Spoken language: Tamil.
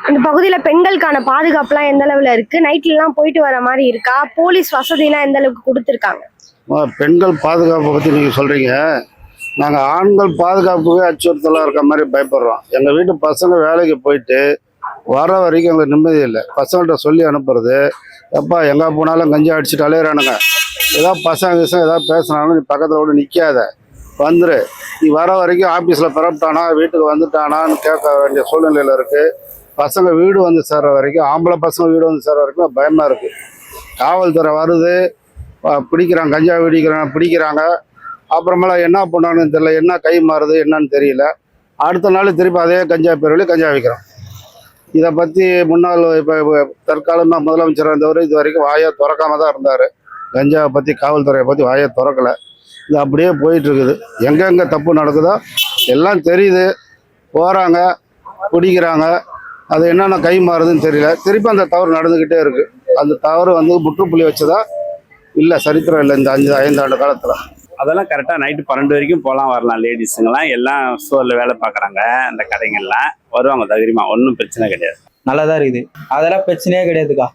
இந்த பகுதியில பெண்களுக்கான பாதுகாப்புலாம் எந்த அளவுல இருக்கு? நைட்ல எல்லாம் போயிட்டு வர மாதிரி இருக்கா? போலீஸ் வசதிலாம் எந்த அளவுக்கு கொடுத்துருக்காங்க? பெண்கள் பாதுகாப்பை பற்றி நீங்கள் சொல்கிறீங்க. நாங்கள் ஆண்கள் பாதுகாப்புக்கு அச்சுறுத்தலாக இருக்க மாதிரி பயப்படுறோம். எங்கள் வீட்டு பசங்க வேலைக்கு போயிட்டு வர வரைக்கும் எங்களுக்கு நிம்மதி இல்லை. பசங்கள்கிட்ட சொல்லி அனுப்புறது, எப்பா எங்கே போனாலும் கஞ்சி அடிச்சுட்டு அலையிறானுங்க, ஏதாவது பசங்க ஏதாவது பேசுனாலும் நீ பக்கத்தில் கூட நிற்காத, வந்துரு, நீ வர வரைக்கும் ஆஃபீஸில் பிறப்பிட்டானா வீட்டுக்கு வந்துட்டானான்னு கேட்க வேண்டிய சூழ்நிலையில் இருக்குது. பசங்க வீடு வந்து சேர்ற வரைக்கும், ஆம்பளை பசங்க வீடு வந்து சேர்ற வரைக்கும் பயமாக இருக்குது. காவல்துறை வருது, பிடிக்கிறாங்க, கஞ்சா பிடிக்கிறாங்க. அப்புறமேல என்ன பண்ணான்னு தெரியல, என்ன கை மாறுது என்னன்னு தெரியல. அடுத்த நாள் திருப்பி அதே கஞ்சா பேர் கஞ்சா விற்கிறோம். இதை பற்றி முன்னாள் இப்போ தற்காலமாக முதலமைச்சர் இருந்தவர் இது வரைக்கும் வாயை திறக்காம தான் இருந்தார். கஞ்சாவை பற்றி, காவல்துறையை பற்றி வாயை திறக்கலை. இது அப்படியே போயிட்டுருக்குது. எங்கெங்கே தப்பு நடக்குதோ எல்லாம் தெரியுது, போகிறாங்க, பிடிக்கிறாங்க, அது என்னென்ன கை மாறுதுன்னு தெரியல. திருப்பி அந்த தவறு நடந்துக்கிட்டே இருக்குது. அந்த தவறு முற்றுப்புள்ளி வச்சதா இல்லை, சரித்திரம் இல்லை இந்த 5 ஆண்டு காலத்தில். அதெல்லாம் கரெக்டாக நைட்டு 12 வரைக்கும் போகலாம் வரலாம். லேடிஸுங்கெல்லாம் எல்லாம் ஸ்டோரில் வேலை பார்க்குறாங்க, அந்த கடைங்கள்லாம் வருவாங்க தைரியமாக, ஒன்றும் பிரச்சனை கிடையாது. நல்லா தான் இருக்குது, அதெல்லாம் பிரச்சனையே கிடையாதுக்கா.